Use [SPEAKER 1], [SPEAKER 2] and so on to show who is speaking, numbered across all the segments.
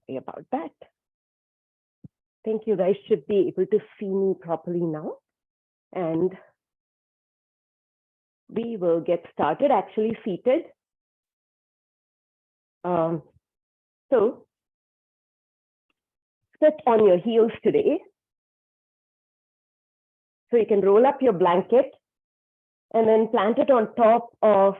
[SPEAKER 1] Sorry about that. I think you guys should be able to see me properly now. And we will get started actually seated. So sit on your heels today. So you can roll up your blanket and then plant it on top of,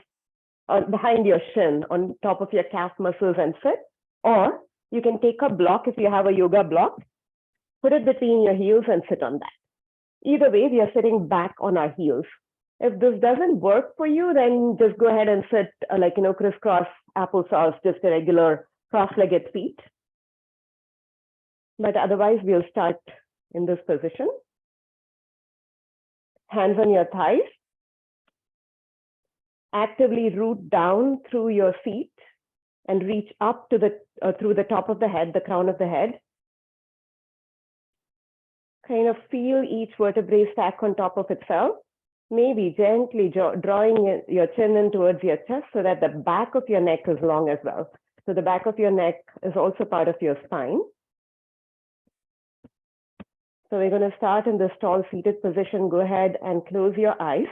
[SPEAKER 1] behind your shin, on top of your calf muscles and sit. Or you can take a block if you have a yoga block, put it between your heels and sit on that. Either way, we are sitting back on our heels. If this doesn't work for you, then just go ahead and sit crisscross applesauce, just a regular cross-legged feet. But otherwise, we'll start in this position. Hands on your thighs. Actively root down through your feet and reach up to through the top of the head, the crown of the head. Kind of feel each vertebrae stack on top of itself. Maybe gently drawing your chin in towards your chest so that the back of your neck is long as well. So the back of your neck is also part of your spine. So we're going to start in this tall seated position. Go ahead and close your eyes.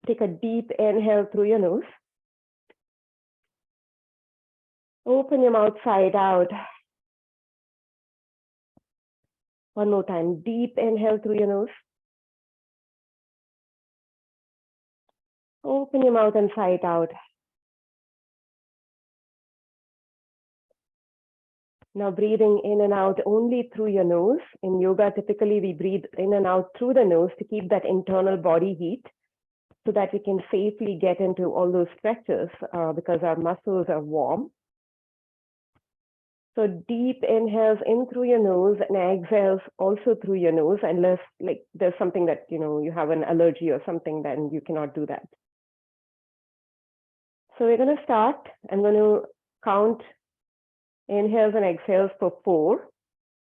[SPEAKER 1] Take a deep inhale through your nose. Open your mouth side out. One more time, deep inhale through your nose. Open your mouth and side out. Now breathing in and out only through your nose. In yoga, typically we breathe in and out through the nose to keep that internal body heat so that we can safely get into all those stretches because our muscles are warm. So deep inhales in through your nose and exhales also through your nose, unless like there's something that, you have an allergy or something, then you cannot do that. So we're going to start. I'm going to count inhales and exhales for 4.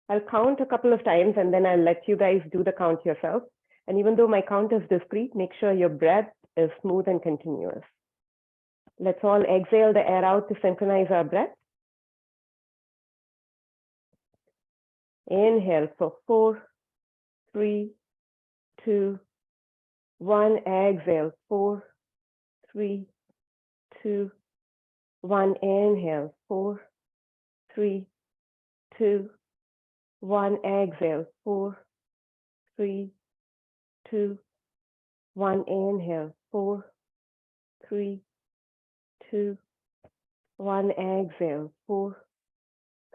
[SPEAKER 1] I'll count a couple of times and then I'll let you guys do the count yourself. And even though my count is discrete, make sure your breath is smooth and continuous. Let's all exhale the air out to synchronize our breath. Inhale for 4, 3, 2, 1. Exhale, 4, 3, 2, 1. Inhale, 4, 3, 2, 1. Exhale, 4, 3, 2, 1. Inhale, 4, 3, 2, 1. Exhale, 4,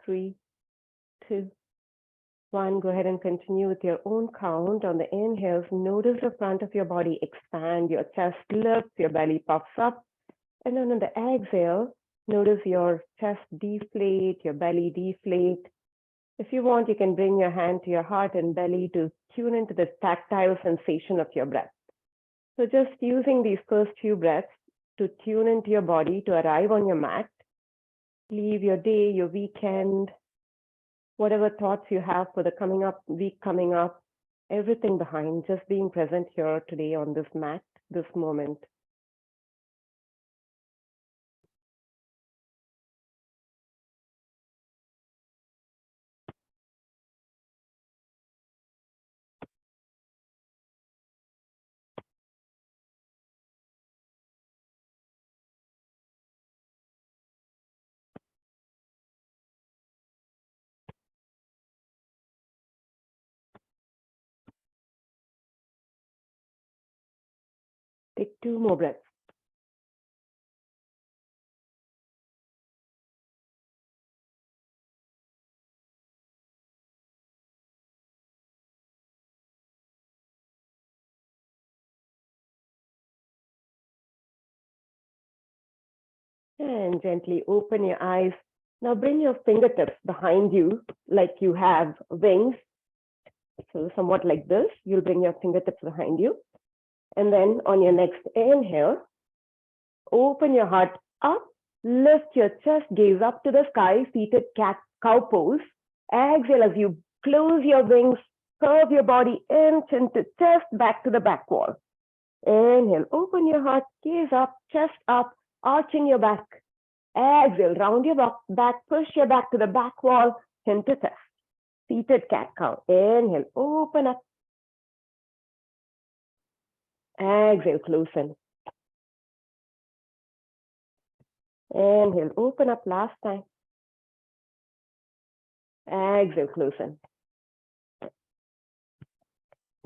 [SPEAKER 1] 3, 2, 1. Go ahead and continue with your own count. On the inhales, notice the front of your body expand, your chest lifts, your belly puffs up. And then on the exhale, notice your chest deflate, your belly deflate. If you want, you can bring your hand to your heart and belly to tune into the tactile sensation of your breath. So just using these first few breaths to tune into your body, to arrive on your mat, leave your day, your weekend, whatever thoughts you have for the week coming up, everything behind, just being present here today on this mat, this moment. Take 2 more breaths. And gently open your eyes. Now bring your fingertips behind you like you have wings. So somewhat like this, you'll bring your fingertips behind you. And then on your next inhale, open your heart up, lift your chest, gaze up to the sky, seated cow pose. Exhale as you close your wings, curve your body in, chin to chest, back to the back wall. Inhale, open your heart, gaze up, chest up, arching your back. Exhale, round your back, push your back to the back wall, chin to chest. Seated cat-cow. Inhale, open up. Exhale, loosen. Inhale, open up last time. Exhale, loosen.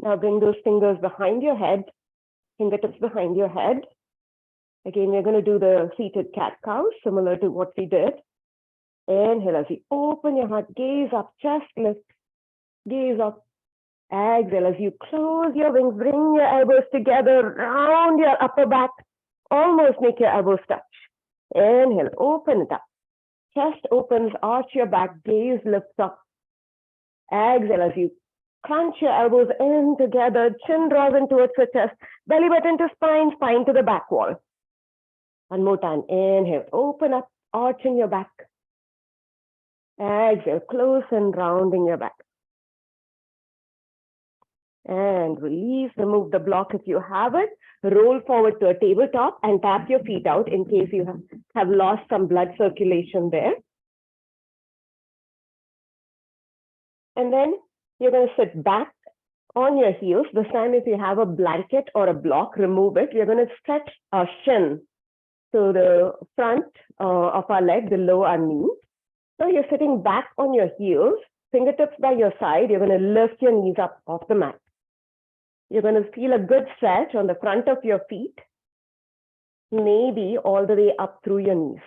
[SPEAKER 1] Now bring those fingers behind your head, fingertips behind your head. Again, we're going to do the seated cat-cow, similar to what we did. Inhale as you open your heart, gaze up, chest lift, gaze up. Exhale as you close your wings, bring your elbows together, round your upper back, almost make your elbows touch. Inhale, open it up. Chest opens, arch your back, gaze lifts up. Exhale as you crunch your elbows in together, chin draws in towards the chest, belly button to spine, spine to the back wall. One more time. Inhale, open up, arching your back. Exhale, close and rounding your back. And release, remove the block if you have it. Roll forward to a tabletop and tap your feet out in case you have lost some blood circulation there. And then you're going to sit back on your heels. This time, if you have a blanket or a block, remove it. We're going to stretch our shin to the front of our leg, below our knee. So you're sitting back on your heels, fingertips by your side. You're going to lift your knees up off the mat. You're going to feel a good stretch on the front of your feet, maybe all the way up through your knees.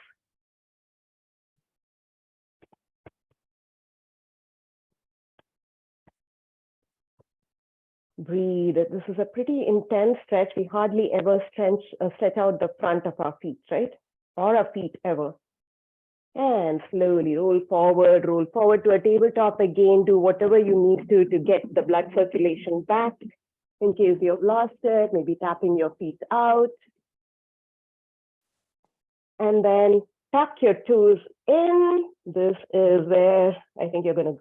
[SPEAKER 1] Breathe. This is a pretty intense stretch. We hardly ever stretch out the front of our feet, right? Or our feet ever. And slowly roll forward to a tabletop again. Do whatever you need to get the blood circulation back. In case you've lost it, maybe tapping your feet out. And then tuck your toes in. This is where I think you're going to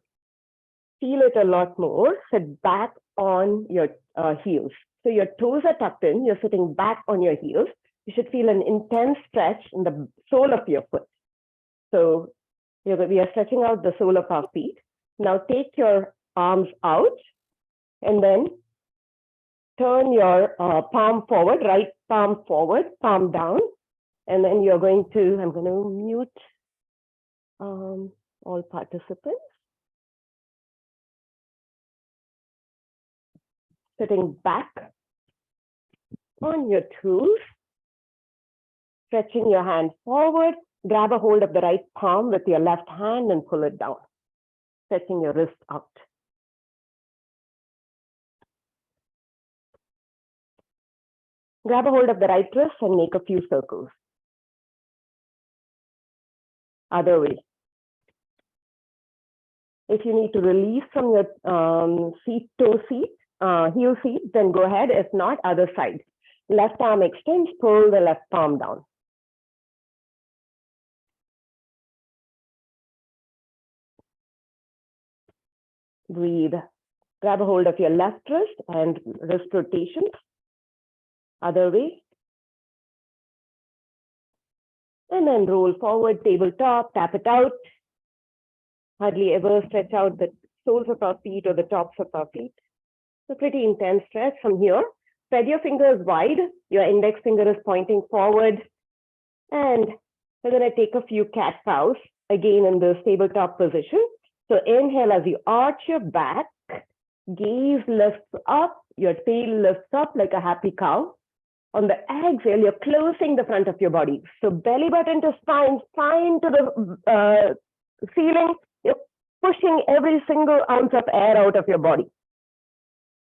[SPEAKER 1] feel it a lot more. Sit back on your heels. So your toes are tucked in. You're sitting back on your heels. You should feel an intense stretch in the sole of your foot. So we are stretching out the sole of our feet. Now take your arms out and then turn your palm forward, right palm forward, palm down. And then you're going to, I'm going to mute all participants. Sitting back on your toes, stretching your hand forward, grab a hold of the right palm with your left hand and pull it down, stretching your wrist out. Grab a hold of the right wrist and make a few circles. Other way. If you need to release from your heel seat, then go ahead. If not, other side. Left arm extends, pull the left palm down. Breathe. Grab a hold of your left wrist and wrist rotation. Other way. And then roll forward, tabletop, tap it out. Hardly ever stretch out the soles of our feet or the tops of our feet. So pretty intense stretch from here. Spread your fingers wide. Your index finger is pointing forward. And we're going to take a few cat cows again in this tabletop position. So inhale as you arch your back, gaze lifts up, your tail lifts up like a happy cow. On the exhale, you're closing the front of your body. So belly button to spine, spine to the ceiling. You're pushing every single ounce of air out of your body.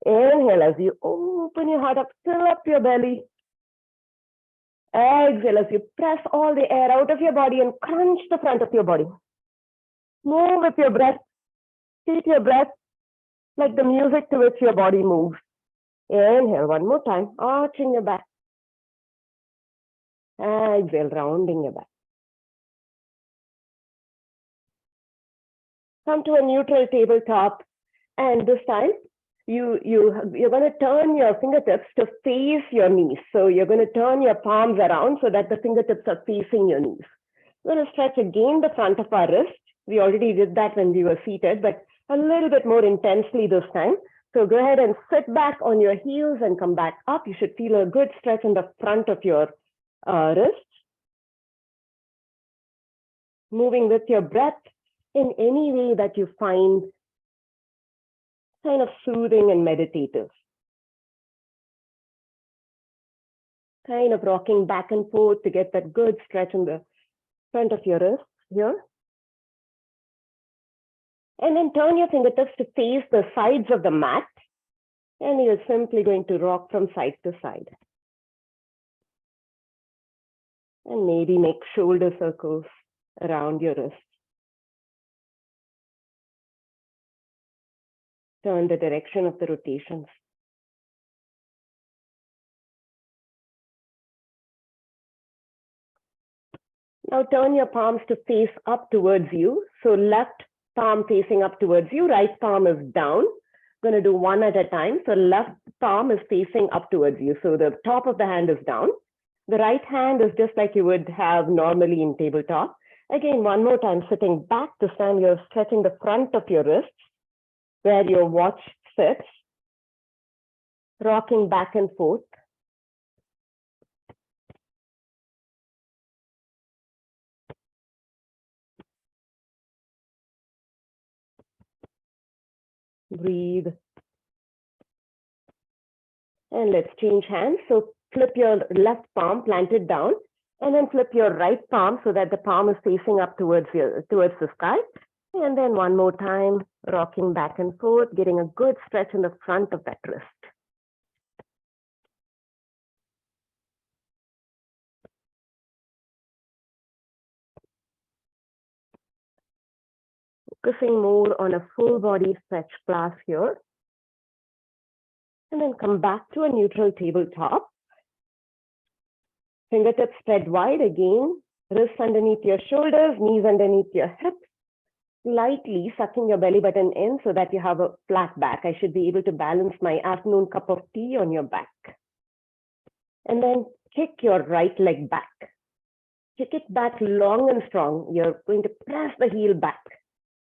[SPEAKER 1] Inhale as you open your heart up, fill up your belly. Exhale as you press all the air out of your body and crunch the front of your body. Move with your breath. Keep your breath like the music to which your body moves. Inhale one more time, arching your back. Exhale, rounding your back. Come to a neutral tabletop, and this time you're going to turn your fingertips to face your knees. So you're going to turn your palms around so that the fingertips are facing your knees. We're going to stretch again the front of our wrist. We already did that when we were seated, but a little bit more intensely this time. So go ahead and sit back on your heels and come back up. You should feel a good stretch in the front of your wrist. Moving with your breath in any way that you find kind of soothing and meditative. Kind of rocking back and forth to get that good stretch in the front of your wrist here. And then turn your fingertips to face the sides of the mat. And you're simply going to rock from side to side. And maybe make shoulder circles around your wrist. Turn the direction of the rotations. Now turn your palms to face up towards you. So left palm facing up towards you, right palm is down. Going to do one at a time. So left palm is facing up towards you. So the top of the hand is down. The right hand is just like you would have normally in tabletop. Again, one more time, sitting back to stand, you're stretching the front of your wrists where your watch sits, rocking back and forth. Breathe. And let's change hands. So flip your left palm, plant it down, and then flip your right palm so that the palm is facing up towards the sky. And then one more time, rocking back and forth, getting a good stretch in the front of that wrist. Focusing more on a full body stretch class here. And then come back to a neutral tabletop. Fingertips spread wide again, wrists underneath your shoulders, knees underneath your hips. Slightly sucking your belly button in so that you have a flat back. I should be able to balance my afternoon cup of tea on your back. And then kick your right leg back. Kick it back long and strong. You're going to press the heel back.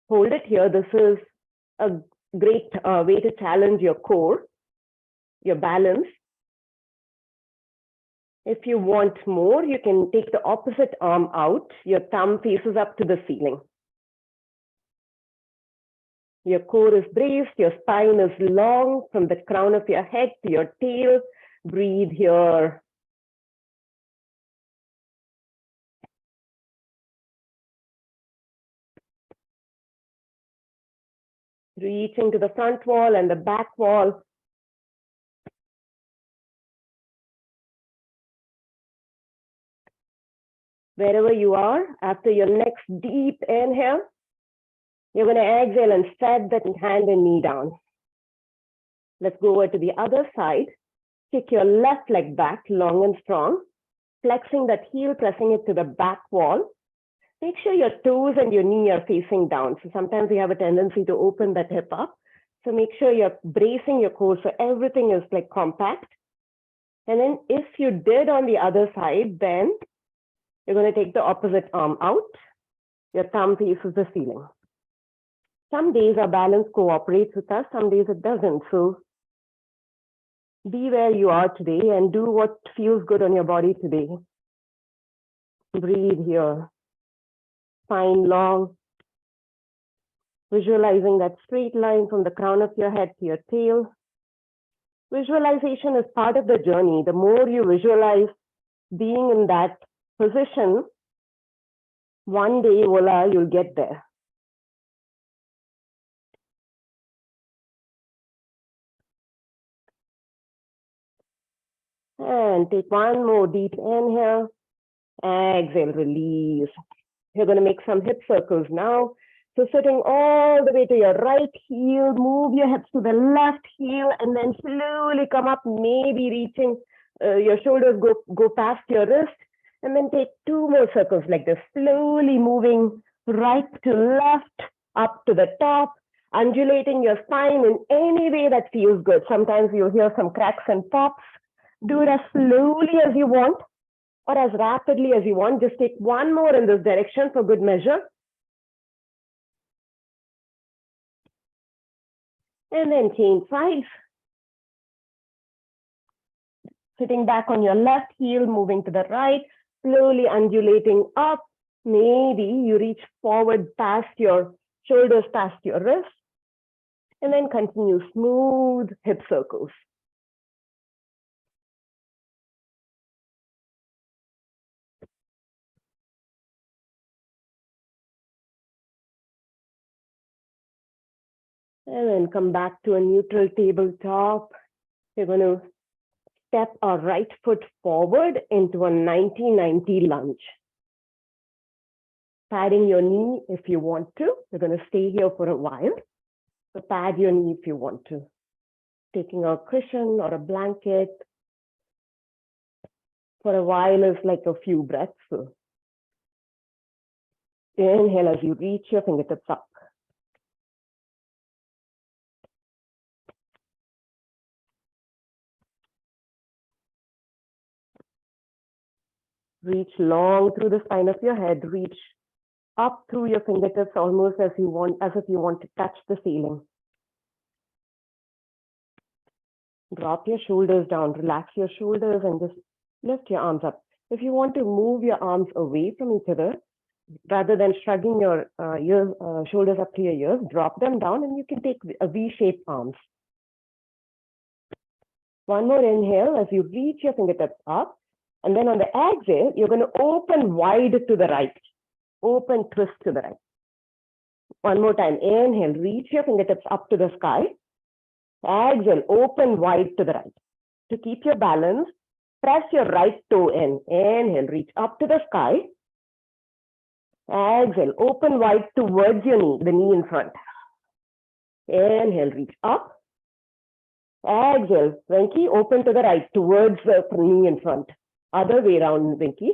[SPEAKER 1] Hold it here. This is a great way to challenge your core, your balance. If you want more, you can take the opposite arm out. Your thumb faces up to the ceiling. Your core is braced, your spine is long from the crown of your head to your tail. Breathe here. Reaching to the front wall and the back wall. Wherever you are, after your next deep inhale, you're going to exhale and set that hand and knee down. Let's go over to the other side. Kick your left leg back, long and strong, flexing that heel, pressing it to the back wall. Make sure your toes and your knee are facing down. So sometimes we have a tendency to open that hip up. So make sure you're bracing your core so everything is like compact. And then if you did on the other side, then you're going to take the opposite arm out. Your thumb faces the ceiling. Some days our balance cooperates with us, some days it doesn't. So be where you are today and do what feels good on your body today. Breathe here. Spine long. Visualizing that straight line from the crown of your head to your tail. Visualization is part of the journey. The more you visualize being in that position, one day, voila, you'll get there. And take one more deep inhale. Exhale, release. You're going to make some hip circles now. So sitting all the way to your right heel, move your hips to the left heel, and then slowly come up, maybe reaching your shoulders go past your wrist, and then take two more circles like this, slowly moving right to left, up to the top, undulating your spine in any way that feels good. Sometimes you'll hear some cracks and pops. Do it as slowly as you want or as rapidly as you want. Just take one more in this direction for good measure. And then change sides. Sitting back on your left heel, moving to the right, slowly undulating up. Maybe you reach forward past your shoulders, past your wrists. And then continue smooth hip circles. And then come back to a neutral tabletop. We're going to step our right foot forward into a 90-90 lunge. Padding your knee if you want to. We're going to stay here for a while. So pad your knee if you want to. Taking a cushion or a blanket for a while is like a few breaths. So inhale as you reach your fingertips up. Reach long through the spine of your head. Reach up through your fingertips almost as if you want to touch the ceiling. Drop your shoulders down. Relax your shoulders and just lift your arms up. If you want to move your arms away from each other, rather than shrugging your shoulders up to your ears, drop them down and you can take a V-shaped arms. One more inhale as you reach your fingertips up. And then on the exhale, you're going to open wide to the right. Open, twist to the right. One more time. Inhale, reach your fingertips up to the sky. Exhale, open wide to the right. To keep your balance, press your right toe in. Inhale, reach up to the sky. Exhale, open wide towards your knee, the knee in front. Inhale, reach up. Exhale, Venki, open to the right towards the knee in front. Other way around, Venki.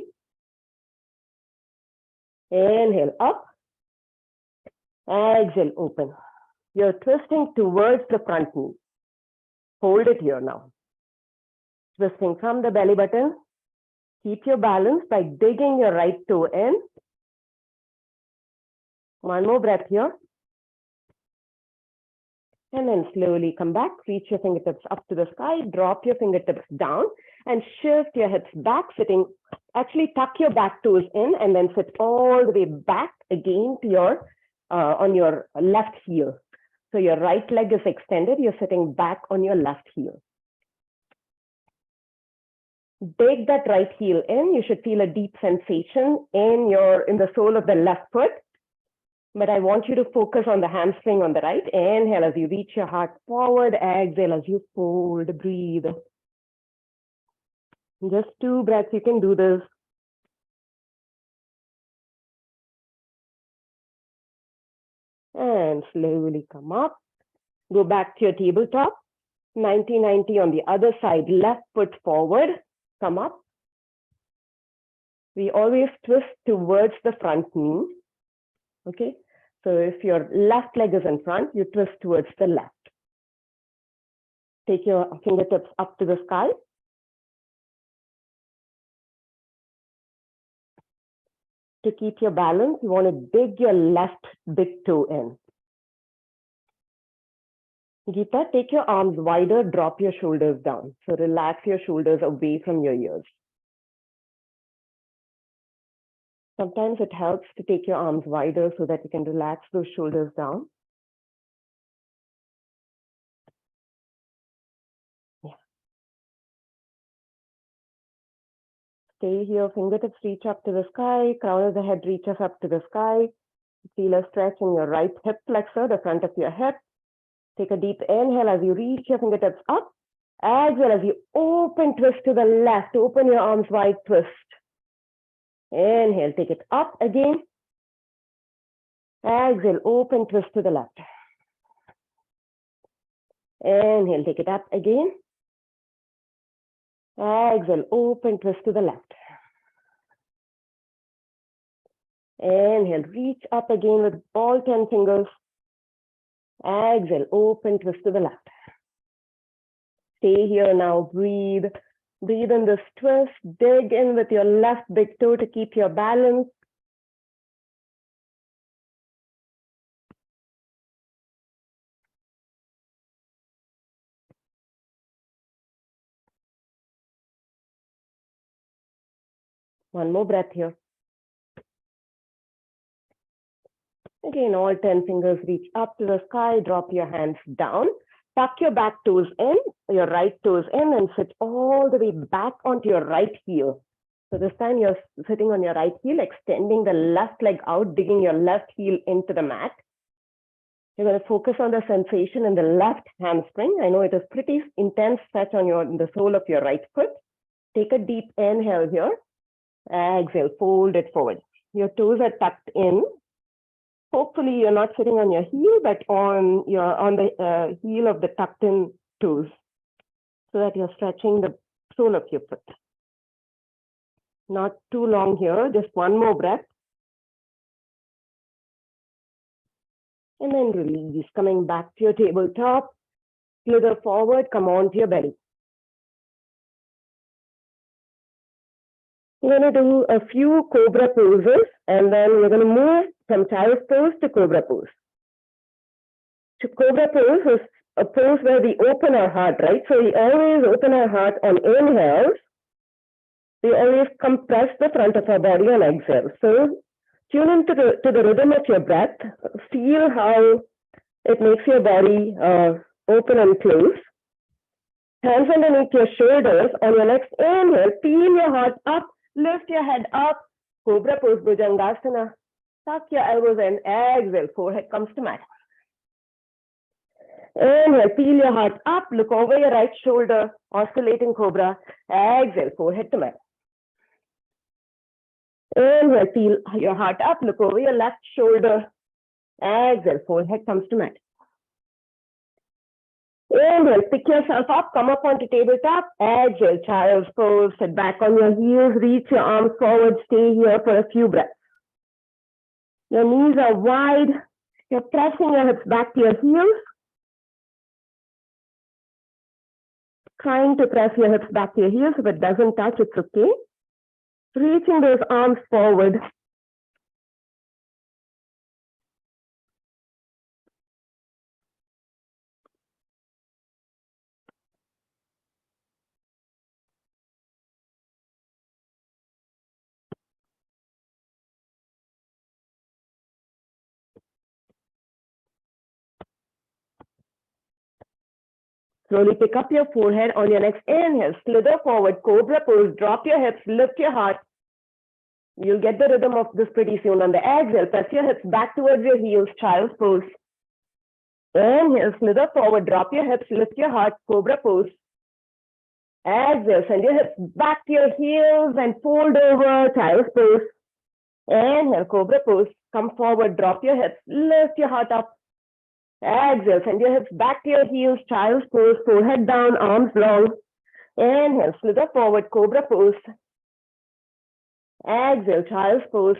[SPEAKER 1] Inhale, up. Exhale, open. You're twisting towards the front knee. Hold it here now. Twisting from the belly button. Keep your balance by digging your right toe in. One more breath here. And then slowly come back, reach your fingertips up to the sky, drop your fingertips down and shift your hips back, actually tuck your back toes in and then sit all the way back again to your, on your left heel. So your right leg is extended, you're sitting back on your left heel. Dig that right heel in, you should feel a deep sensation in the sole of the left foot. But I want you to focus on the hamstring on the right. Inhale as you reach your heart forward. Exhale as you fold, breathe. Just 2 breaths, you can do this. And slowly come up. Go back to your tabletop. 90-90 on the other side. Left foot forward. Come up. We always twist towards the front knee. Okay, so if your left leg is in front, you twist towards the left. Take your fingertips up to the sky. To keep your balance, you want to dig your left big toe in. Geeta, take your arms wider, drop your shoulders down. So relax your shoulders away from your ears. Sometimes it helps to take your arms wider so that you can relax those shoulders down. Yeah. Stay here, fingertips reach up to the sky, crown of the head reaches up to the sky. Feel a stretch in your right hip flexor, the front of your hip. Take a deep inhale as you reach your fingertips up. Exhale as you open, twist to the left. Open your arms wide, twist. Inhale, take it up again. Exhale, open, twist to the left. Inhale, take it up again. Exhale, open, twist to the left. Inhale, reach up again with all 10 fingers. Exhale, open twist to the left. Stay here now, breathe. Breathe in this twist, dig in with your left big toe to keep your balance. One more breath here. Again, all 10 fingers reach up to the sky, drop your hands down, tuck your back toes in, your right toes in, and sit all the way back onto your right heel. So this time you're sitting on your right heel, extending the left leg out, digging your left heel into the mat. You're going to focus on the sensation in the left hamstring. I know it is pretty intense stretch on the sole of your right foot. Take a deep inhale here. Exhale, fold it forward. Your toes are tucked in. Hopefully you're not sitting on your heel, but on the heel of the tucked in toes, so that you're stretching the sole of your foot. Not too long here, just one more breath. And then release, coming back to your tabletop, slither forward, come on to your belly. We're going to do a few cobra poses, and then we're going to move from child's pose to cobra pose. So cobra pose is a pose where we open our heart, right? So we always open our heart on inhales. We always compress the front of our body on exhale. So tune into the rhythm of your breath. Feel how it makes your body open and close. Hands underneath your shoulders. On your next inhale, feel your heart up, lift your head up. Cobra pose, Bhujangasana. Tuck your elbows in. Exhale, forehead comes to mat. Inhale, feel your heart up, look over your right shoulder, oscillating cobra. Exhale, forehead to mat. Inhale, feel your heart up, look over your left shoulder. Exhale, forehead comes to mat. Inhale, pick yourself up, come up onto tabletop. Exhale, child's pose, sit back on your heels, reach your arms forward, stay here for a few breaths. Your knees are wide, you're pressing your hips back to your heels. Trying to press your hips back to your heels. If it doesn't touch, it's okay. Reaching those arms forward. Slowly pick up your forehead. On your next inhale, slither forward, cobra pose, drop your hips, lift your heart. You'll get the rhythm of this pretty soon. On the exhale, press your hips back towards your heels, child's pose. Inhale, slither forward, drop your hips, lift your heart, cobra pose. Exhale, send your hips back to your heels and fold over, child's pose. Inhale, cobra pose, come forward, drop your hips, lift your heart up. Exhale, send your hips back to your heels, child's pose, forehead down, arms long. Inhale, slither forward, cobra pose. Exhale, child's pose.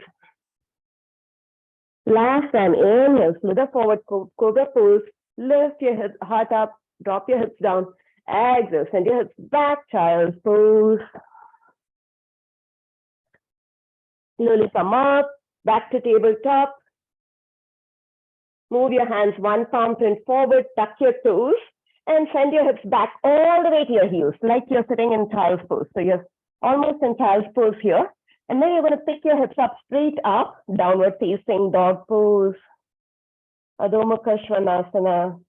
[SPEAKER 1] Last time, inhale, slither forward, cobra pose. Lift your hips, heart up, drop your hips down. Exhale, send your hips back, child's pose. Slowly come up, back to tabletop. Move your hands, one palm print forward, tuck your toes, and send your hips back all the way to your heels, like you're sitting in child's pose. So you're almost in child's pose here. And then you're going to pick your hips up straight up, downward facing dog pose, Adho Mukha Svanasana.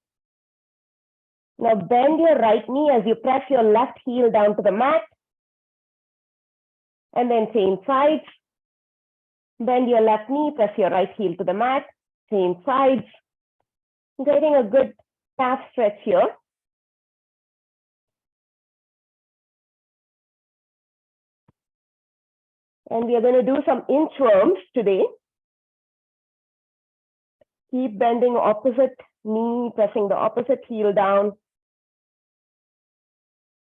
[SPEAKER 1] Now bend your right knee as you press your left heel down to the mat. And then same sides. Bend your left knee, press your right heel to the mat. Same sides. Getting a good calf stretch here. And we are going to do some inchworms today. Keep bending opposite knee, pressing the opposite heel down.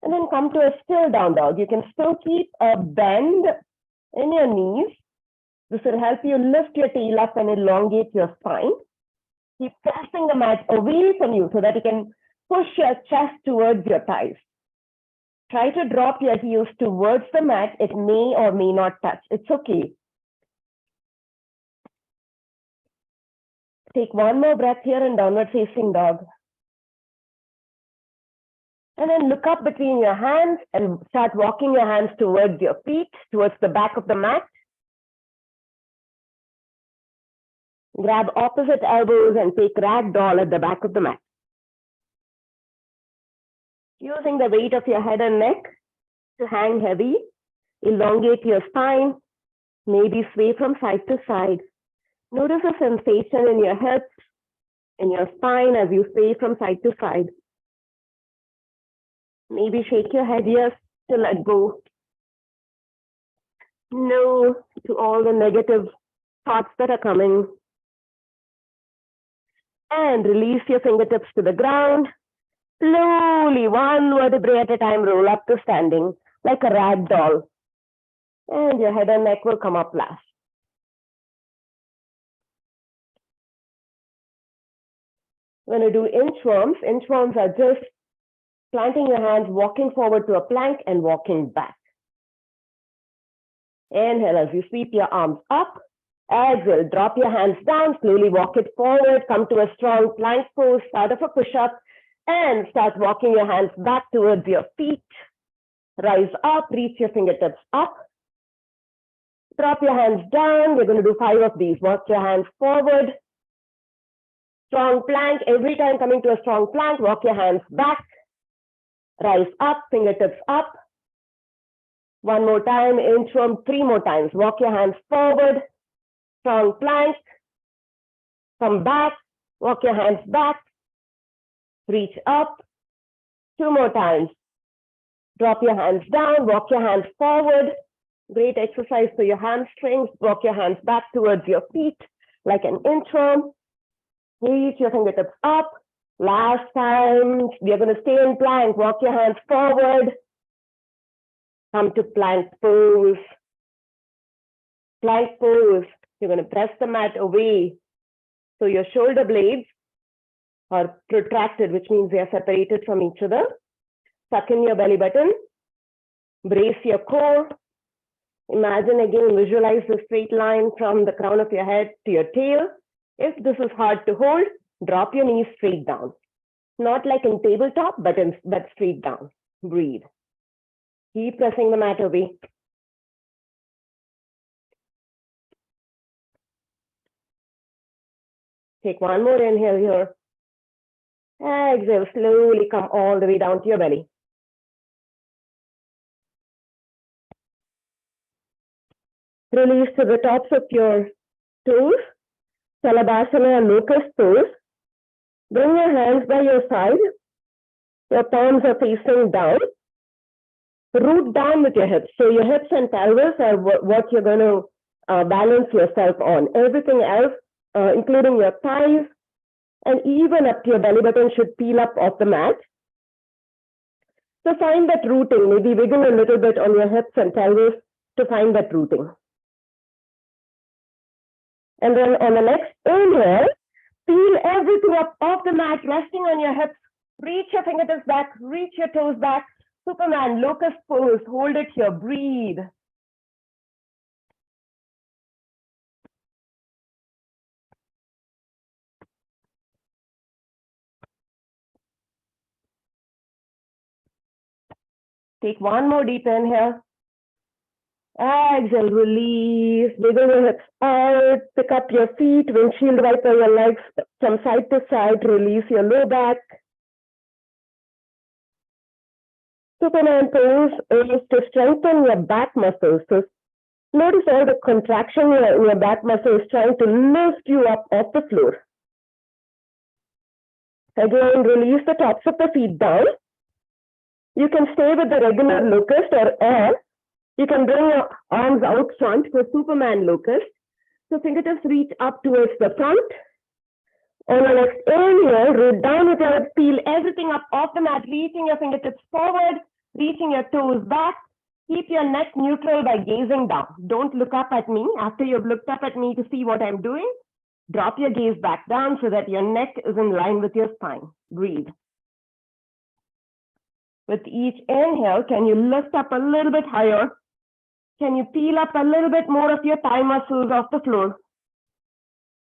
[SPEAKER 1] And then come to a still down dog. You can still keep a bend in your knees. This will help you lift your tail up and elongate your spine. Keep pressing the mat away from you so that you can push your chest towards your thighs. Try to drop your heels towards the mat. It may or may not touch. It's okay. Take one more breath here in downward facing dog. And then look up between your hands and start walking your hands towards your feet, towards the back of the mat. Grab opposite elbows and take ragdoll at the back of the mat. Using the weight of your head and neck to hang heavy, elongate your spine, maybe sway from side to side. Notice a sensation in your hips, in your spine as you sway from side to side. Maybe shake your head yes to let go. No to all the negative thoughts that are coming. And release your fingertips to the ground. Slowly, one vertebrae at a time, roll up to standing like a rag doll. And your head and neck will come up last. When you do inchworms are just planting your hands, walking forward to a plank and walking back. Inhale as you sweep your arms up. Exhale, drop your hands down, slowly walk it forward, come to a strong plank pose, start of a push-up, and start walking your hands back towards your feet. Rise up, reach your fingertips up. Drop your hands down. We're going to do 5 of these. Walk your hands forward. Strong plank. Every time coming to a strong plank, walk your hands back. Rise up, fingertips up. One more time, inchworm 3 more times. Walk your hands forward. Strong plank. Come back. Walk your hands back. Reach up. 2 more times. Drop your hands down. Walk your hands forward. Great exercise for your hamstrings. Walk your hands back towards your feet like an inchworm. Reach your fingertips up. Last time, we are going to stay in plank. Walk your hands forward. Come to plank pose. Plank pose. You're going to press the mat away. So your shoulder blades are protracted, which means they are separated from each other. Suck in your belly button. Brace your core. Imagine again, visualize the straight line from the crown of your head to your tail. If this is hard to hold, drop your knees straight down. Not like in tabletop, but straight down. Breathe. Keep pressing the mat away. Take one more inhale here. Exhale, slowly come all the way down to your belly. Release to the tops of your toes. Salabhasana and locust pose. Bring your hands by your side. Your palms are facing down. Root down with your hips. So your hips and pelvis are what you're going to balance yourself on. Everything else, including your thighs and even up to your belly button, should peel up off the mat. So find that rooting. Maybe wiggle a little bit on your hips and pelvis to find that rooting. And then on the next inhale, peel everything up off the mat, resting on your hips. Reach your fingertips back, reach your toes back. Superman, locust pose, hold it here, breathe. Take one more deep inhale. Exhale, release, wiggle your hips out, pick up your feet, windshield wiper your legs from side to side, release your low back. Superman pose is to strengthen your back muscles. So notice all the contraction in your back muscles trying to lift you up off the floor. Again, release the tops of the feet down. You can stay with the regular locust or you can bring your arms out front for Superman locust. So fingertips reach up towards the front. On the next inhale, root down with your hips, peel everything up off the mat, reaching your fingertips forward, reaching your toes back. Keep your neck neutral by gazing down. Don't look up at me after you've looked up at me to see what I'm doing. Drop your gaze back down so that your neck is in line with your spine. Breathe. With each inhale, can you lift up a little bit higher? Can you peel up a little bit more of your thigh muscles off the floor?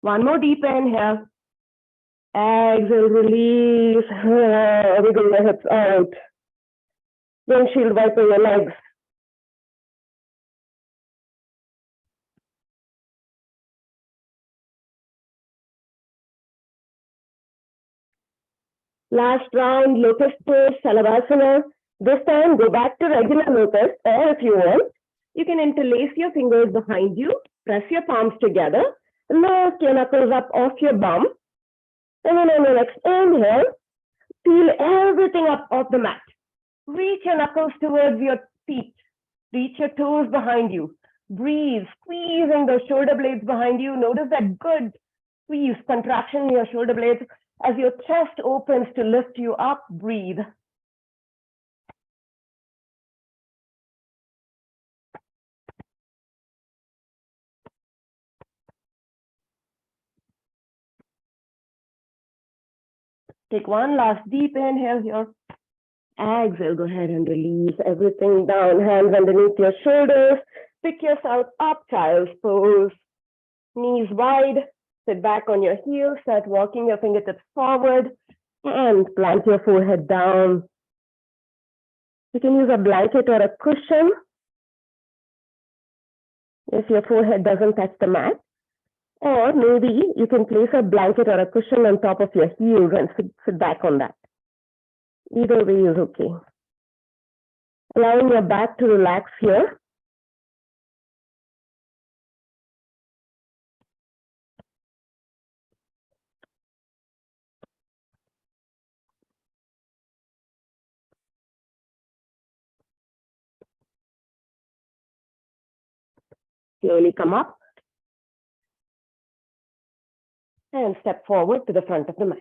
[SPEAKER 1] One more deep inhale. Exhale, release. Wiggle your hips out. Windshield wiper your legs. Last round, locust pose, salavasana. This time, go back to regular locust, or if you want, you can interlace your fingers behind you, press your palms together, lift your knuckles up off your bum, and then on the next inhale, peel everything up off the mat. Reach your knuckles towards your feet. Reach your toes behind you. Breathe, squeezing the shoulder blades behind you. Notice that good squeeze, contraction in your shoulder blades. As your chest opens to lift you up, breathe. Take one last deep inhale here. Exhale, go ahead and release everything down. Hands underneath your shoulders. Pick yourself up, child's pose. Knees wide. Sit back on your heels. Start walking your fingertips forward. And plant your forehead down. You can use a blanket or a cushion if your forehead doesn't touch the mat. Or maybe you can place a blanket or a cushion on top of your heels and sit back on that. Either way is okay. Allowing your back to relax here. Slowly come up and step forward to the front of the mat.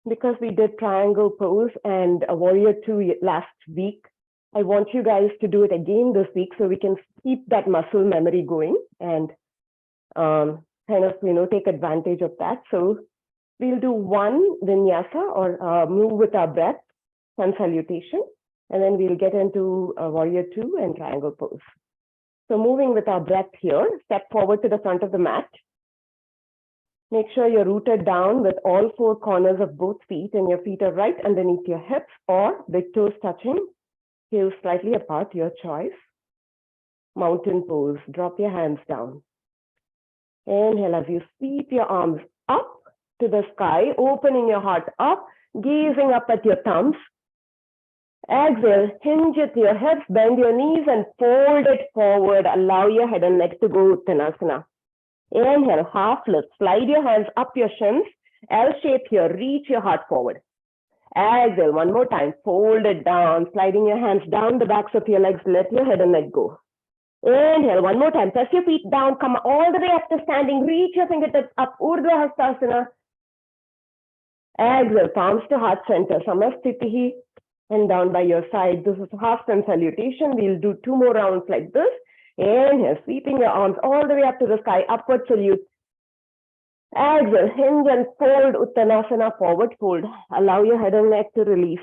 [SPEAKER 1] Because we did triangle pose and a warrior two last week, I want you guys to do it again this week so we can keep that muscle memory going and kind of, take advantage of that. So we'll do one vinyasa or move with our breath, sun salutation, and then we'll get into warrior two and triangle pose. So moving with our breath here, step forward to the front of the mat. Make sure you're rooted down with all four corners of both feet, and your feet are right underneath your hips or big toes touching, heels slightly apart, your choice. Mountain pose, drop your hands down. Inhale as you sweep your arms up to the sky, opening your heart up, gazing up at your thumbs. Exhale, hinge at your hips, bend your knees and fold it forward. Allow your head and neck to go Uttanasana. Inhale, half lift, slide your hands up your shins, L shape here, reach your heart forward. Exhale, one more time, fold it down, sliding your hands down the backs of your legs, let your head and neck go. Inhale, one more time, press your feet down, come all the way up to standing, reach your fingertips up, Urdhva Hastasana. Exhale, palms to heart center, Samastitihi, and down by your side. This is half sun salutation. We'll do two more rounds like this. Inhale, sweeping your arms all the way up to the sky, upward salute. Exhale, hinge and fold, Uttanasana, forward fold. Allow your head and neck to release.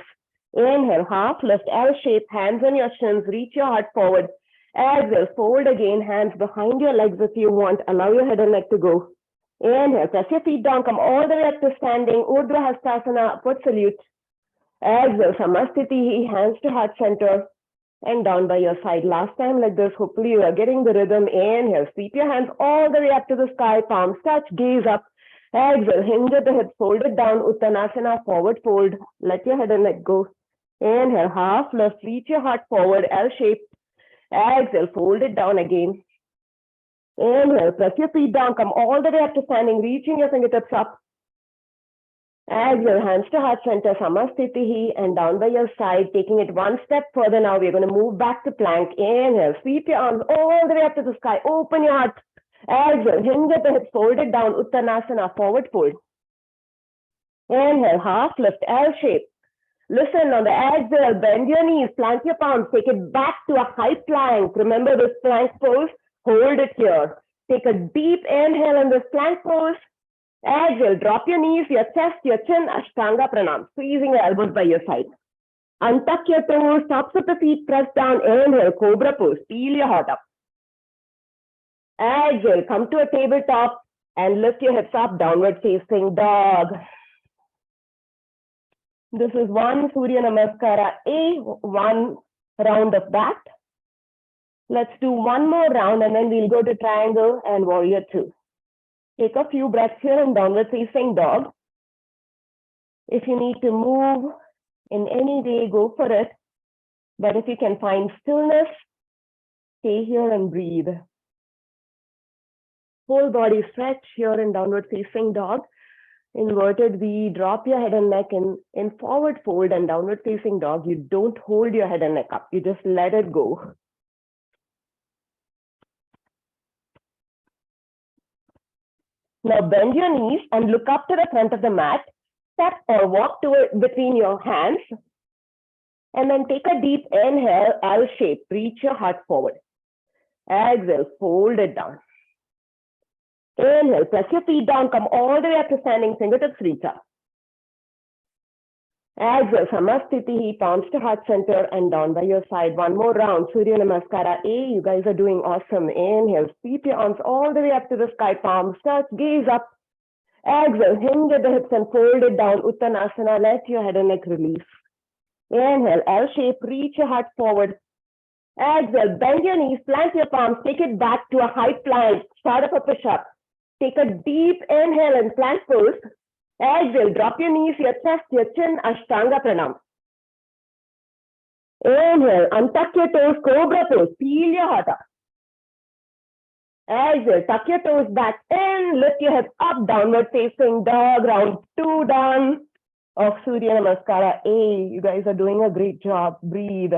[SPEAKER 1] Inhale, half lift, L shape, hands on your shins, reach your heart forward. Exhale, fold again, hands behind your legs if you want. Allow your head and neck to go. Inhale, press your feet down, come all the way up to standing, Urdhva Hastasana, upward salute. Exhale, Samastitihi, hands to heart center. And down by your side. Last time like this, hopefully you are getting the rhythm. Inhale, sweep your hands all the way up to the sky, palms touch, gaze up. Exhale, hinge at the hips, fold it down, Uttanasana, forward fold. Let your head and neck go. Inhale, half lift, reach your heart forward, L shape. Exhale, fold it down again. Inhale, press your feet down, come all the way up to standing, reaching your fingertips up. Exhale, hands to heart center, Samastitihi, and down by your side, taking it one step further now. We're going to move back to plank. Inhale, sweep your arms all the way up to the sky. Open your heart. Exhale, hinge at the hips, fold it down, Uttanasana, forward fold. Inhale, half lift, L shape. Listen, on the exhale, bend your knees, plant your palms, take it back to a high plank. Remember this plank pose? Hold it here. Take a deep inhale in this plank pose. Exhale, drop your knees, your chest, your chin, Ashtanga Pranam, squeezing your elbows by your side. Untuck your toes, tops of the feet, press down, inhale, Cobra pose, peel your heart up. Exhale, come to a tabletop and lift your hips up, downward facing dog. This is one Surya Namaskara A, one round of that. Let's do one more round and then we'll go to triangle and warrior two. Take a few breaths here in downward facing dog. If you need to move in any way, go for it. But if you can find stillness, stay here and breathe. Whole body stretch here in downward facing dog. Inverted V, drop your head and neck in forward fold and downward facing dog. You don't hold your head and neck up. You just let it go. Now bend your knees and look up to the front of the mat. Step or walk between your hands. And then take a deep inhale, L shape. Reach your heart forward. Exhale, fold it down. Inhale, press your feet down, come all the way up to standing, fingertips reach up. Exhale, Samastiti, palms to heart center and down by your side. One more round, Surya Namaskara A. You guys are doing awesome. Inhale, sweep your arms all the way up to the sky, palms touch, gaze up. Exhale, hinge at the hips and fold it down, Uttanasana, let your head and neck release. Inhale, L shape, reach your heart forward. Exhale, bend your knees, plant your palms, take it back to a high plank, start up a push-up. Take a deep inhale in plank pose. Exhale, drop your knees, your chest, your chin, Ashtanga Pranam. Inhale, untuck your toes, Cobra pose, peel your heart up. Exhale, tuck your toes back in, lift your hips up, downward facing dog, round two done of Surya Namaskara A. You guys are doing a great job. Breathe.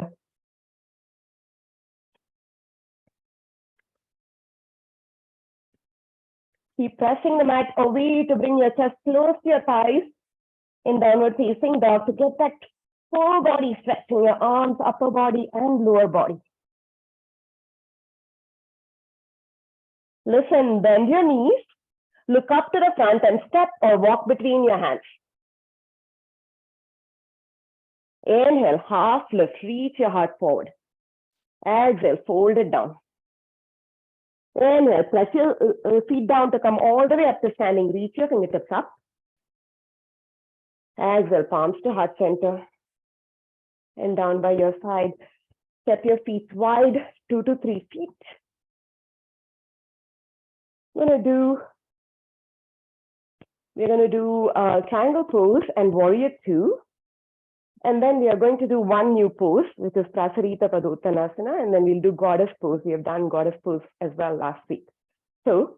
[SPEAKER 1] Keep pressing the mat away to bring your chest close to your thighs in downward facing dog to get that full body stretch in your arms, upper body and lower body. Listen, bend your knees, look up to the front and step or walk between your hands. Inhale, half lift, reach your heart forward. Exhale, fold it down. Inhale, press your feet down to come all the way up to standing. Reach your fingertips up. Exhale, palms to heart center. And down by your side. Step your feet wide, 2 to 3 feet. We're going to do triangle pose and warrior two. And then we are going to do one new pose, which is Prasarita Padottanasana, and then we'll do goddess pose. We have done goddess pose as well last week. So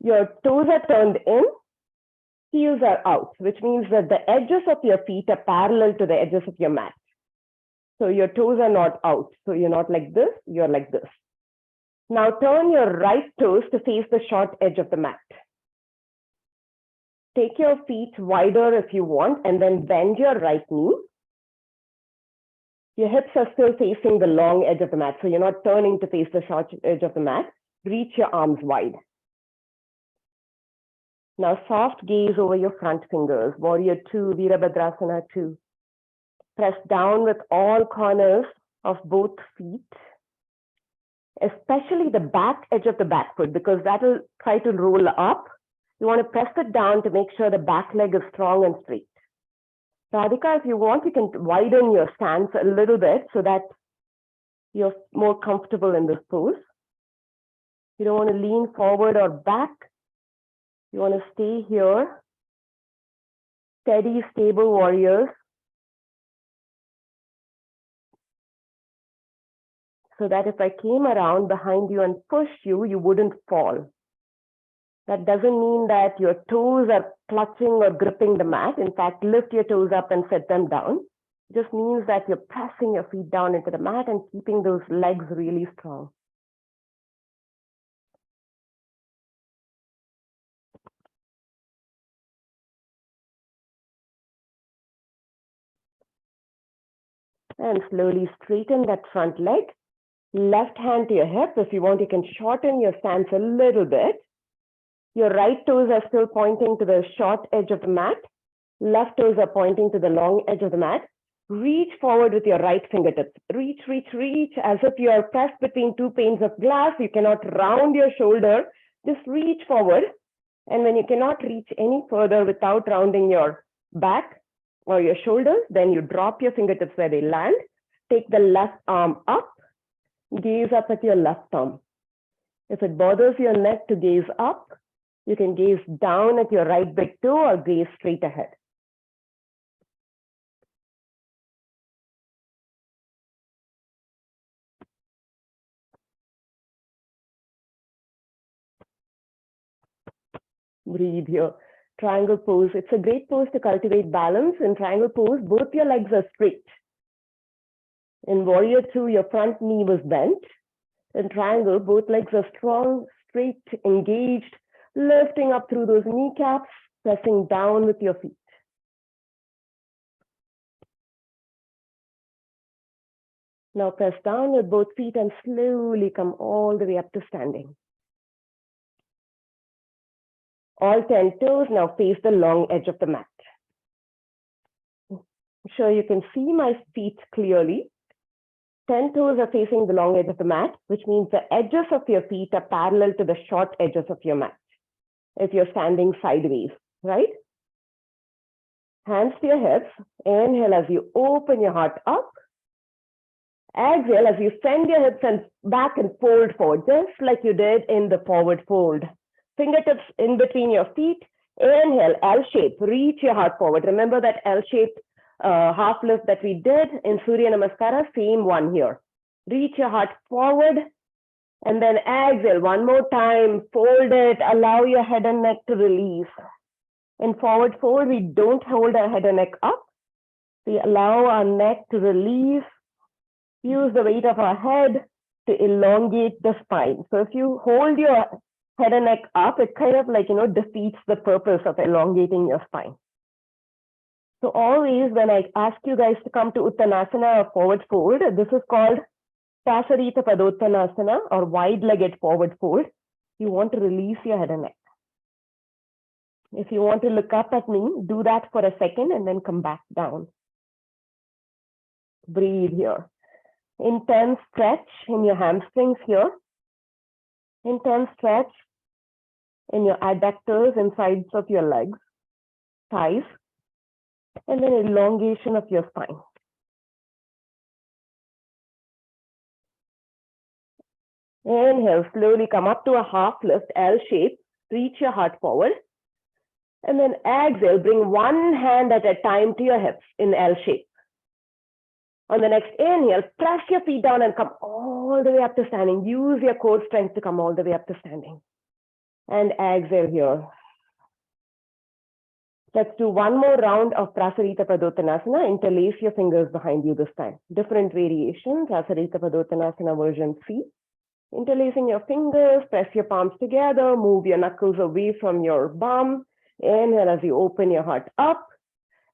[SPEAKER 1] your toes are turned in, heels are out, which means that the edges of your feet are parallel to the edges of your mat. So your toes are not out. So you're not like this, you're like this. Now turn your right toes to face the short edge of the mat. Take your feet wider if you want, and then bend your right knee. Your hips are still facing the long edge of the mat, so you're not turning to face the short edge of the mat. Reach your arms wide. Now soft gaze over your front fingers. Warrior two, Virabhadrasana two. Press down with all corners of both feet, especially the back edge of the back foot, because that will try to roll up. You want to press it down to make sure the back leg is strong and straight. Radhika, if you want, you can widen your stance a little bit so that you're more comfortable in this pose. You don't want to lean forward or back. You want to stay here. Steady, stable warriors. So that if I came around behind you and pushed you, you wouldn't fall. That doesn't mean that your toes are clutching or gripping the mat. In fact, lift your toes up and set them down. It just means that you're pressing your feet down into the mat and keeping those legs really strong. And slowly straighten that front leg. Left hand to your hip. If you want, you can shorten your stance a little bit. Your right toes are still pointing to the short edge of the mat. Left toes are pointing to the long edge of the mat. Reach forward with your right fingertips. Reach, reach, reach, as if you are pressed between two panes of glass. You cannot round your shoulder. Just reach forward. And when you cannot reach any further without rounding your back or your shoulders, then you drop your fingertips where they land. Take the left arm up. Gaze up at your left thumb. If it bothers your neck to gaze up, you can gaze down at your right big toe or gaze straight ahead. Breathe here. Triangle pose. It's a great pose to cultivate balance. In triangle pose, both your legs are straight. In warrior two, your front knee was bent. In triangle, both legs are strong, straight, engaged, lifting up through those kneecaps, pressing down with your feet. Now press down with both feet and slowly come all the way up to standing. All 10 toes now face the long edge of the mat. I'm sure you can see my feet clearly. 10 toes are facing the long edge of the mat, which means the edges of your feet are parallel to the short edges of your mat. If you're standing sideways, right? Hands to your hips. Inhale as you open your heart up. Exhale as you send your hips and back and fold forward, just like you did in the forward fold. Fingertips in between your feet. Inhale, L shape. Reach your heart forward. Remember that L shape half lift that we did in Surya Namaskara, same one here. Reach your heart forward and then exhale one more time. Fold it. Allow your head and neck to release. In forward fold, we don't hold our head and neck up. We allow our neck to release. Use the weight of our head to elongate the spine. So if you hold your head and neck up, it kind of like, defeats the purpose of elongating your spine. So always when I ask you guys to come to Uttanasana or forward fold, this is called Prasarita Padottanasana or wide-legged forward fold. You want to release your head and neck. If you want to look up at me, do that for a second and then come back down. Breathe here. Intense stretch in your hamstrings here. Intense stretch in your adductors and sides of your legs, thighs, and then elongation of your spine. Inhale, slowly come up to a half lift, L shape, reach your heart forward. And then exhale, bring one hand at a time to your hips in L shape. On the next inhale, press your feet down and come all the way up to standing. Use your core strength to come all the way up to standing. And exhale here. Let's do one more round of Prasarita Padottanasana. Interlace your fingers behind you this time. Different variations, Prasarita Padottanasana version C. Interlacing your fingers, press your palms together, move your knuckles away from your bum. Inhale as you open your heart up.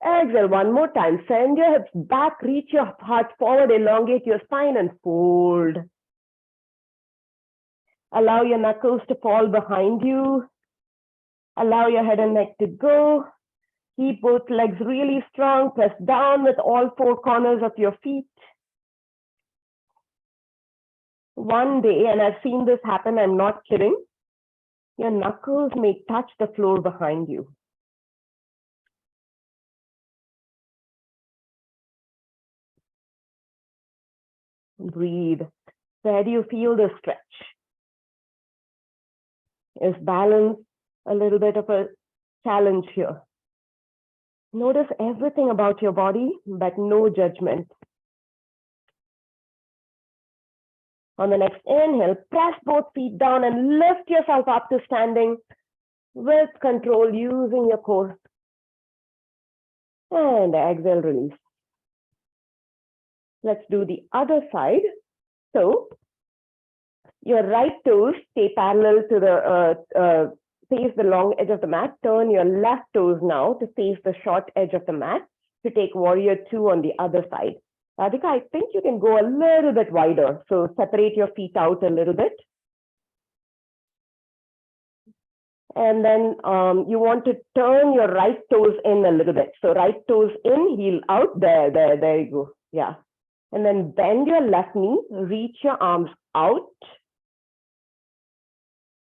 [SPEAKER 1] Exhale one more time. Send your hips back, reach your heart forward, elongate your spine and fold. Allow your knuckles to fall behind you. Allow your head and neck to go. Keep both legs really strong. Press down with all four corners of your feet. One day, and I've seen this happen, I'm not kidding, your knuckles may touch the floor behind you. Breathe. Where do you feel the stretch? Is balance a little bit of a challenge here? Notice everything about your body, but no judgment. On the next inhale, press both feet down and lift yourself up to standing with control using your core. And exhale, release. Let's do the other side. So your right toes stay parallel to the face the long edge of the mat. Turn your left toes now to face the short edge of the mat to take warrior two on the other side. Radhika, I think you can go a little bit wider. So separate your feet out a little bit. And then you want to turn your right toes in a little bit. So right toes in, heel out. There you go. Yeah. And then bend your left knee, reach your arms out,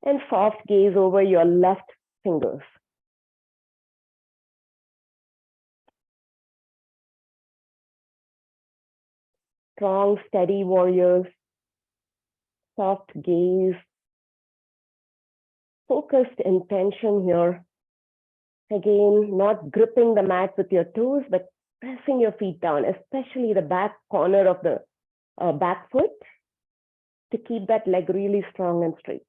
[SPEAKER 1] and soft gaze over your left fingers. Strong, steady warriors, soft gaze, focused intention here. Again, not gripping the mat with your toes, but pressing your feet down, especially the back corner of the back foot, to keep that leg really strong and straight.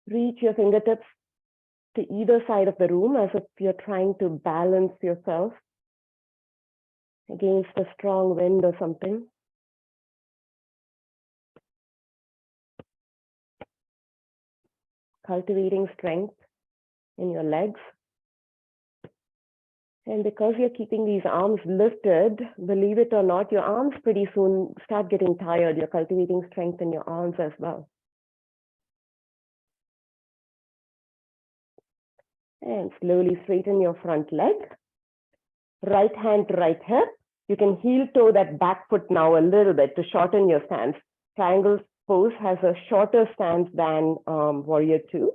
[SPEAKER 1] Reach your fingertips to either side of the room as if you're trying to balance yourself against a strong wind or something. Cultivating strength in your legs. And because you're keeping these arms lifted, believe it or not, your arms pretty soon start getting tired. You're cultivating strength in your arms as well. And slowly straighten your front leg. Right hand to right hip. You can heel toe that back foot now a little bit to shorten your stance. Triangle pose has a shorter stance than warrior two.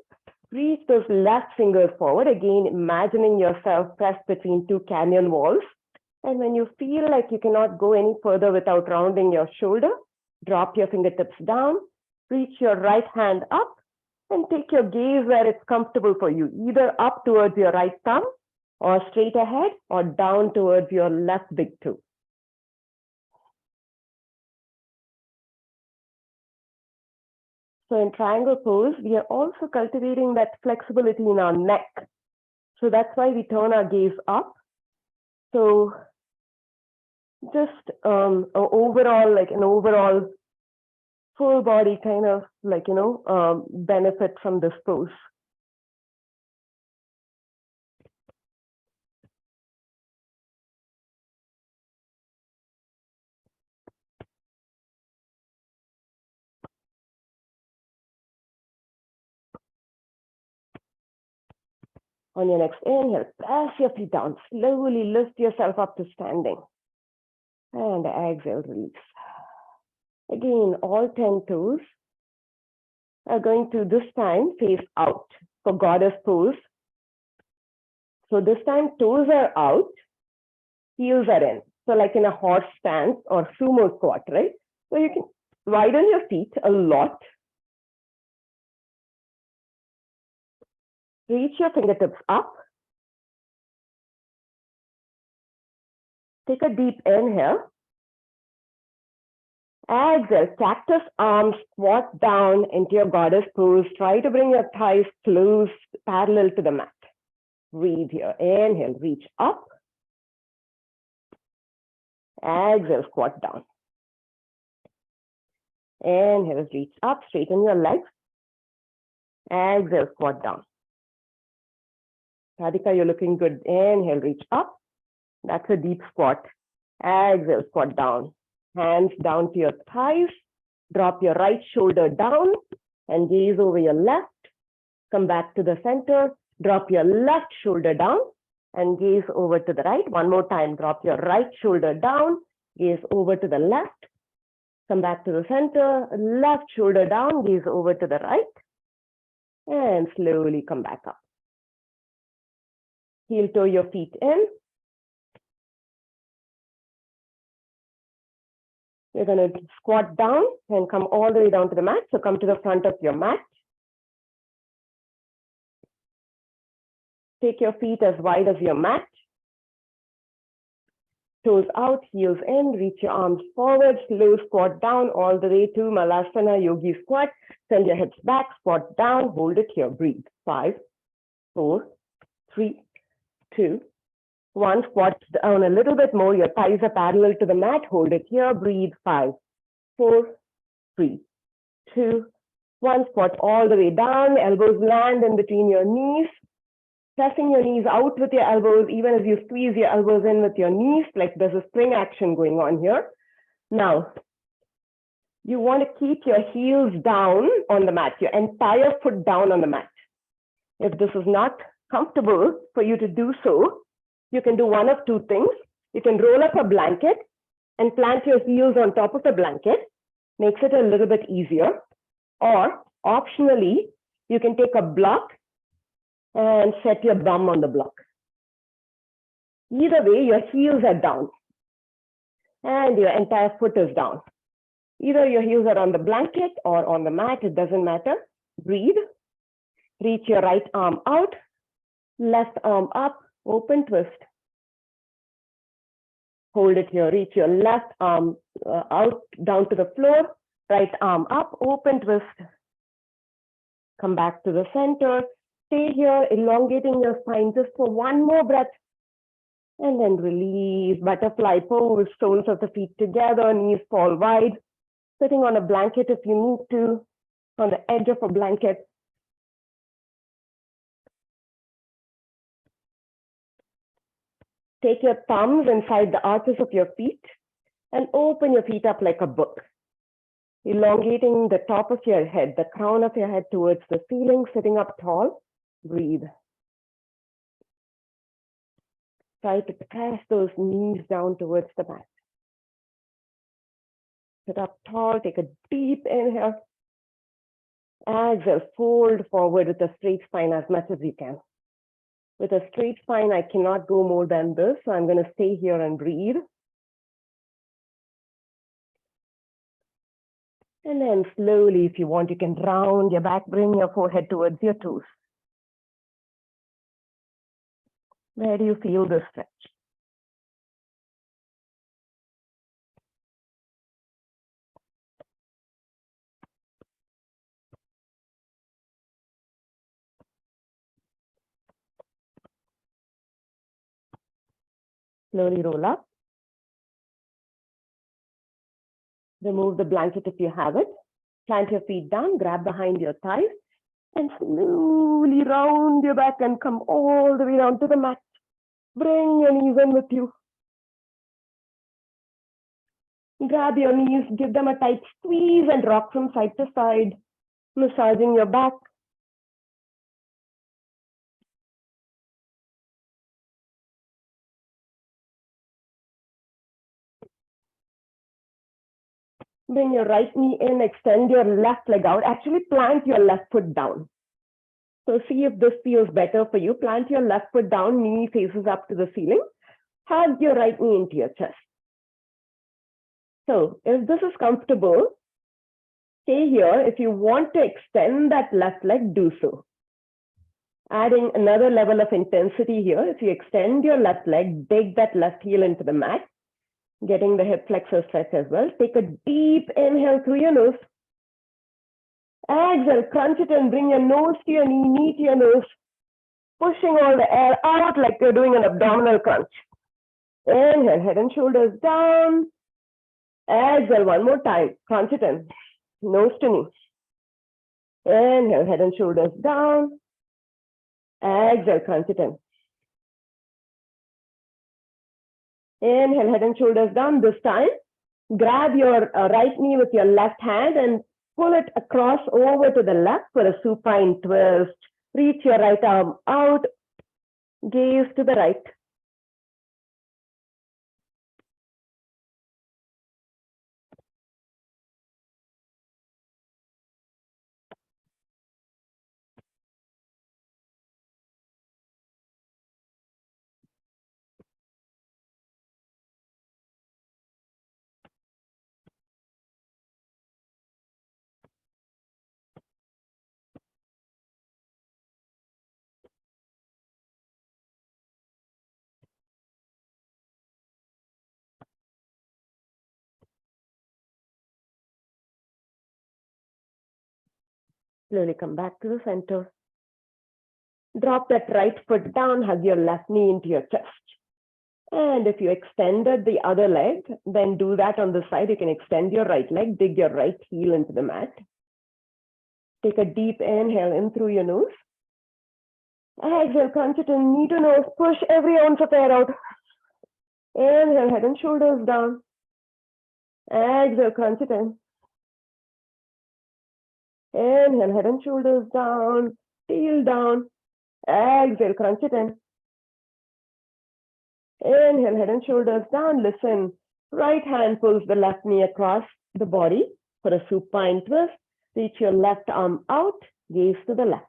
[SPEAKER 1] Reach those left fingers forward. Again, imagining yourself pressed between two canyon walls. And when you feel like you cannot go any further without rounding your shoulder, drop your fingertips down, reach your right hand up, and take your gaze where it's comfortable for you, either up towards your right thumb, or straight ahead, or down towards your left big toe. So in triangle pose, we are also cultivating that flexibility in our neck. So that's why we turn our gaze up. So just overall, like an overall full body kind of like, benefit from this pose. On your next inhale, press your feet down. Slowly lift yourself up to standing. And exhale, release. Again, all 10 toes are going to this time face out for goddess pose. So this time toes are out, heels are in. So like in a horse stance or sumo squat, right? So you can widen your feet a lot. Reach your fingertips up. Take a deep inhale. Exhale, cactus arms, squat down into your goddess pose. Try to bring your thighs close, parallel to the mat. Breathe here. Inhale, reach up. Exhale, squat down. Inhale, reach up, straighten your legs. Exhale, squat down. Radhika, you're looking good. Inhale, reach up. That's a deep squat. Exhale, squat down. Hands down to your thighs. Drop your right shoulder down and gaze over your left. Come back to the center. Drop your left shoulder down and gaze over to the right. One more time. Drop your right shoulder down. Gaze over to the left. Come back to the center. Left shoulder down. Gaze over to the right. And slowly come back up. Heel toe your feet in. You're going to squat down and come all the way down to the mat. So come to the front of your mat. Take your feet as wide as your mat. Toes out, heels in, reach your arms forward, slow squat down all the way to Malasana Yogi Squat. Send your hips back, squat down, hold it here, breathe. 5, 4, 3, 2, 1. Squat down a little bit more. Your thighs are parallel to the mat. Hold it here, breathe. 5, 4, 3, 2, 1. Squat all the way down. Elbows land in between your knees. Pressing your knees out with your elbows, even as you squeeze your elbows in with your knees, like there's a spring action going on here. Now, you want to keep your heels down on the mat, your entire foot down on the mat. If this is not comfortable for you to do so, you can do one of two things. You can roll up a blanket and plant your heels on top of the blanket, makes it a little bit easier. Or optionally, you can take a block and set your bum on the block. Either way, your heels are down and your entire foot is down. Either your heels are on the blanket or on the mat, it doesn't matter. Breathe. Reach your right arm out, left arm up, open twist. Hold it here. Reach your left arm out, down to the floor, right arm up, open twist. Come back to the center. Stay here, elongating your spine just for one more breath. And then release, butterfly pose, soles of the feet together, knees fall wide. Sitting on a blanket if you need to, on the edge of a blanket. Take your thumbs inside the arches of your feet and open your feet up like a book. Elongating the top of your head, the crown of your head towards the ceiling, sitting up tall. Breathe. Try to press those knees down towards the mat. Sit up tall, take a deep inhale. Exhale, fold forward with a straight spine as much as you can. With a straight spine, I cannot go more than this, so I'm going to stay here and breathe. And then slowly, if you want, you can round your back, bring your forehead towards your toes. Where do you feel the stretch? Slowly roll up. Remove the blanket if you have it. Plant your feet down, grab behind your thighs, and slowly round your back and come all the way down to the mat. Bring your knees in with you. Grab your knees, give them a tight squeeze and rock from side to side, massaging your back. Bring your right knee in, extend your left leg out. Actually, plant your left foot down. So see if this feels better for you. Plant your left foot down, knee faces up to the ceiling. Hug your right knee into your chest. So if this is comfortable, stay here. If you want to extend that left leg, do so. Adding another level of intensity here. If you extend your left leg, dig that left heel into the mat. Getting the hip flexor stretch as well. Take a deep inhale through your nose. Exhale, crunch it and bring your nose to your knee, knee to your nose. Pushing all the air out like you're doing an abdominal crunch. Inhale, head and shoulders down. Exhale, one more time. Crunch it in, nose to knee. Inhale, head and shoulders down. Exhale, crunch it in. Inhale, head and shoulders down. This time, grab your right knee with your left hand and pull it across over to the left for a supine twist. Reach your right arm out. Gaze to the right. Slowly come back to the center. Drop that right foot down, hug your left knee into your chest. And if you extended the other leg, then do that on the side. You can extend your right leg, dig your right heel into the mat. Take a deep inhale in through your nose. Exhale, crunch it in, knee to nose, push every ounce of air out. Inhale, head and shoulders down. Exhale, crunch it in. Inhale, head and shoulders down, heel down. Exhale, crunch it in. Inhale, head and shoulders down. Listen, right hand pulls the left knee across the body for a supine twist. Reach your left arm out, gaze to the left.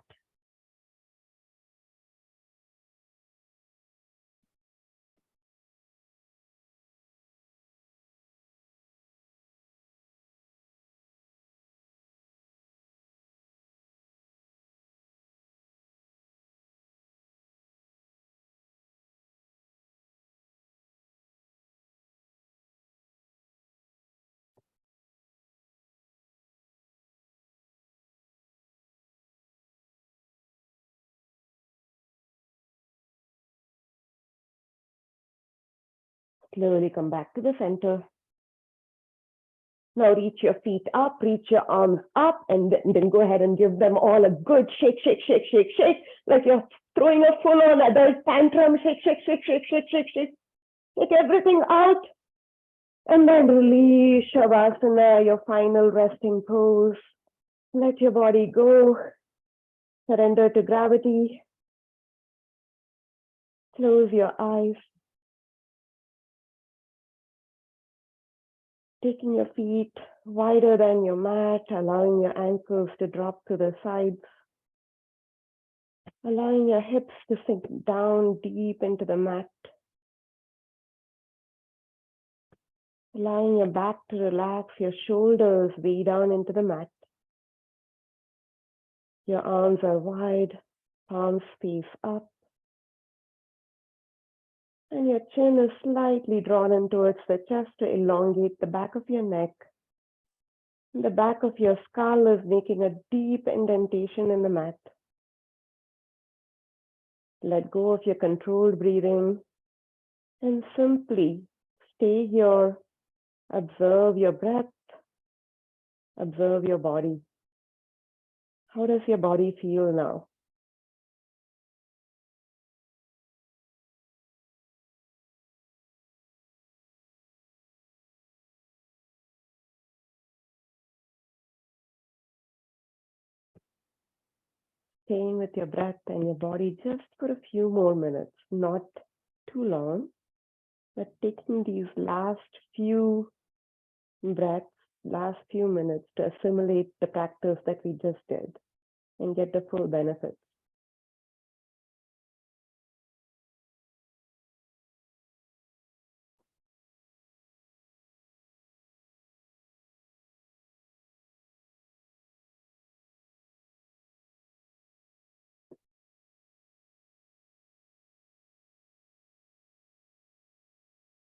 [SPEAKER 1] Slowly come back to the center. Now reach your feet up, reach your arms up, and then go ahead and give them all a good shake, shake, shake, shake, shake, like you're throwing a full-on adult tantrum. Shake, shake, shake, shake, shake, shake, shake. Take everything out. And then release Shavasana, your final resting pose. Let your body go. Surrender to gravity. Close your eyes. Taking your feet wider than your mat, allowing your ankles to drop to the sides. Allowing your hips to sink down deep into the mat. Allowing your back to relax, your shoulders way down into the mat. Your arms are wide, palms face up. And your chin is slightly drawn in towards the chest to elongate the back of your neck. The back of your skull is making a deep indentation in the mat. Let go of your controlled breathing and simply stay here. Observe your breath. Observe your body. How does your body feel now? Staying with your breath and your body just for a few more minutes, not too long, but taking these last few breaths, last few minutes to assimilate the practice that we just did and get the full benefits.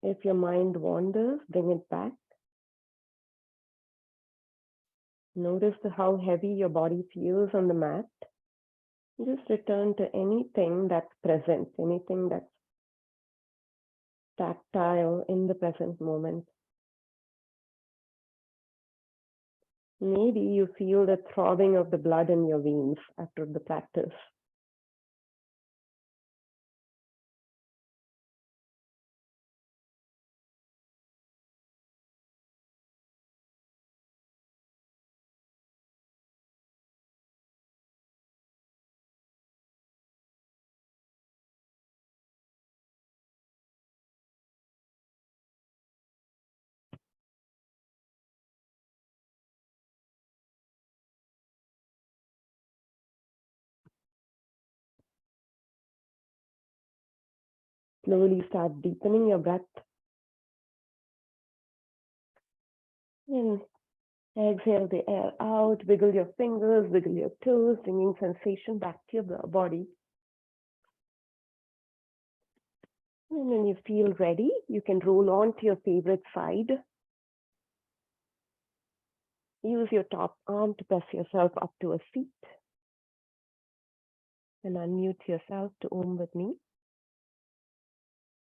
[SPEAKER 1] If your mind wanders, bring it back. Notice how heavy your body feels on the mat. Just return to anything that's present, anything that's tactile in the present moment. Maybe you feel the throbbing of the blood in your veins after the practice. Slowly start deepening your breath. And exhale the air out. Wiggle your fingers, wiggle your toes, bringing sensation back to your body. And when you feel ready, you can roll on to your favorite side. Use your top arm to press yourself up to a seat. And unmute yourself to Om with me.